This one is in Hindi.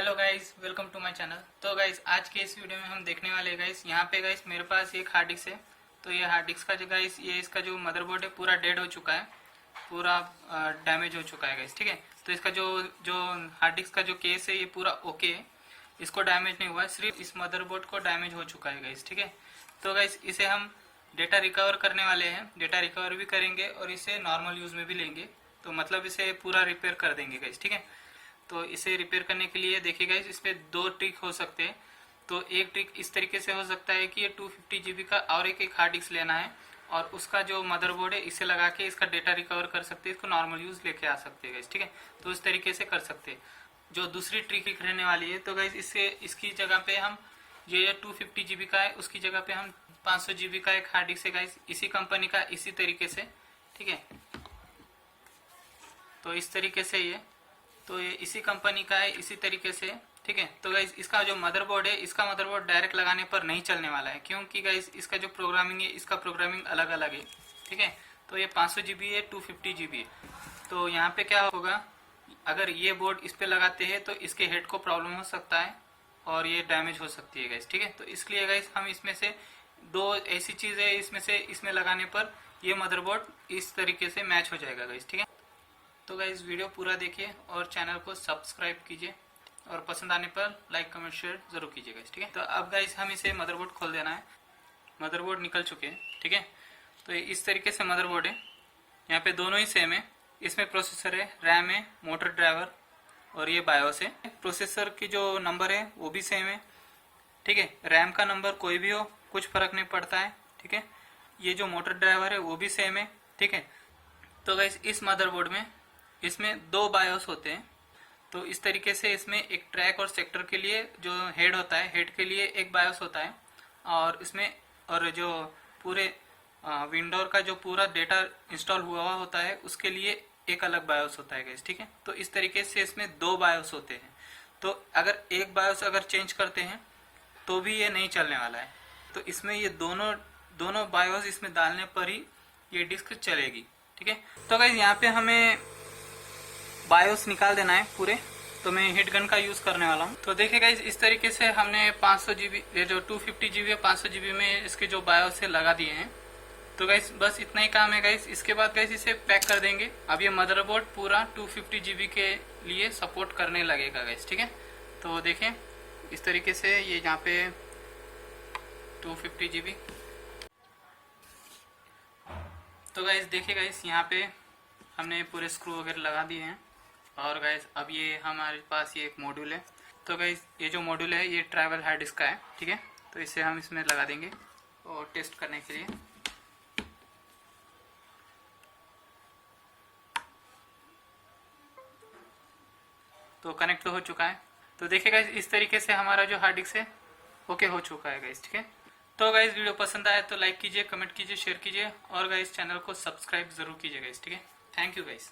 Hello guys, welcome to my channel. तो गाइस आज के इस वीडियो में हम देखने वाले गाइस यहाँ पे गाइस मेरे पास एक हार्ड डिस्क है। तो ये हार्ड डिस्क का जो गाइस ये इसका जो मदरबोर्ड है पूरा डेड हो चुका है, पूरा डैमेज हो चुका है गाइस। ठीक है, तो इसका जो हार्ड डिस्क का जो केस है ये पूरा ओके है, इसको डैमेज नहीं हुआ है, सिर्फ इस मदरबोर्ड को डैमेज हो चुका है गाइस। ठीक है, तो गाइस इसे हम डेटा रिकवर करने वाले हैं, डेटा रिकवर भी करेंगे और इसे नॉर्मल यूज में भी लेंगे। तो मतलब इसे पूरा रिपेयर कर देंगे गाइस। ठीक है, तो इसे रिपेयर करने के लिए देखिए गाइस इसमें दो ट्रिक हो सकते हैं। तो एक ट्रिक इस तरीके से हो सकता है कि ये 250 GB का और एक हार्ड डिस्क लेना है और उसका जो मदरबोर्ड है इसे लगा के इसका डेटा रिकवर कर सकते हैं, इसको नॉर्मल यूज लेके आ सकते हैं गाइस। ठीक है, तो इस तरीके से कर सकते हैं। जो दूसरी ट्रिक रहने वाली है तो गाइस इसकी जगह पे हम ये 250 GB का है, उसकी जगह पे हम 500 GB का एक हार्ड डिस्क है गाइस, इसी कंपनी का, इसी तरीके से। ठीक है, तो इस तरीके से तो ये इसी कंपनी का है, इसी तरीके से। ठीक है, तो गाइस इसका जो मदरबोर्ड है, इसका मदरबोर्ड डायरेक्ट लगाने पर नहीं चलने वाला है, क्योंकि गाइस इसका जो प्रोग्रामिंग है, इसका प्रोग्रामिंग अलग अलग है। ठीक है, तो ये 500 GB है, 250 GB है। तो यहाँ पे क्या होगा, अगर ये बोर्ड इस पे लगाते हैं तो इसके हेड को प्रॉब्लम हो सकता है और ये डैमेज हो सकती है गाइस। ठीक है, तो इसलिए गाइस हम इसमें से दो ऐसी चीज है इसमें से इसमें लगाने पर ये मदरबोर्ड इस तरीके से मैच हो जाएगा गाइस। ठीक है, तो गाइस वीडियो पूरा देखिए और चैनल को सब्सक्राइब कीजिए और पसंद आने पर लाइक कमेंट शेयर जरूर कीजिए गाइस। ठीक है, तो अब गाइस हम इसे मदरबोर्ड खोल देना है। मदरबोर्ड निकल चुके हैं। ठीक है, तो इस तरीके से मदरबोर्ड है, यहाँ पे दोनों ही सेम है। इसमें प्रोसेसर है, रैम है, मोटर ड्राइवर और ये बायोस है। प्रोसेसर की जो नंबर है वो भी सेम है। ठीक है, रैम का नंबर कोई भी हो कुछ फर्क नहीं पड़ता है। ठीक है, ये जो मोटर ड्राइवर है वो भी सेम है। ठीक है, तो गाइस इस मदरबोर्ड में इसमें दो बायोस होते हैं। तो इस तरीके से इसमें एक ट्रैक और सेक्टर के लिए जो हेड होता है, हेड के लिए एक बायोस होता है और इसमें और जो पूरे विंडोज का जो पूरा डेटा इंस्टॉल हुआ होता है उसके लिए एक अलग बायोस होता है गाइस। ठीक है, तो इस तरीके से इसमें दो बायोस होते हैं। तो अगर एक बायोस अगर चेंज करते हैं तो भी ये नहीं चलने वाला है। तो इसमें ये दोनों बायोस इसमें डालने पर ही ये डिस्क चलेगी। ठीक है, तो गाइस यहाँ पे हमें बायोस निकाल देना है पूरे। तो मैं हीट गन का यूज करने वाला हूँ। तो देखिए गाइस इस तरीके से हमने 500 GB, ये जो 250 GB है 500 GB में इसके जो बायोस है लगा दिए हैं। तो गाइस बस इतना ही काम है गाइस। इसके बाद गाइस इसे पैक कर देंगे। अब ये मदरबोर्ड पूरा 250 GB के लिए सपोर्ट करने लगेगा गाइस। ठीक है, तो देखें इस तरीके से ये यहाँ पे 250 GB। तो गाइस देखिए गाइस यहाँ पे हमने पूरे स्क्रू वगैरह लगा दिए हैं और गाइस अब ये हमारे पास ये एक मॉड्यूल है। तो गाइस ये जो मॉड्यूल है ये ट्रैवल हार्ड डिस्क का है। ठीक है, तो इसे हम इसमें लगा देंगे और टेस्ट करने के लिए। तो कनेक्ट तो हो चुका है। तो देखिए गाइस इस तरीके से हमारा जो हार्ड डिस्क है ओके हो चुका है गाइस। ठीक है, तो गाइस वीडियो पसंद आया तो लाइक कीजिए, कमेंट कीजिए, शेयर कीजिए और गाइस चैनल को सब्सक्राइब जरूर कीजिए गाइस। ठीक है, थैंक यू गाइस।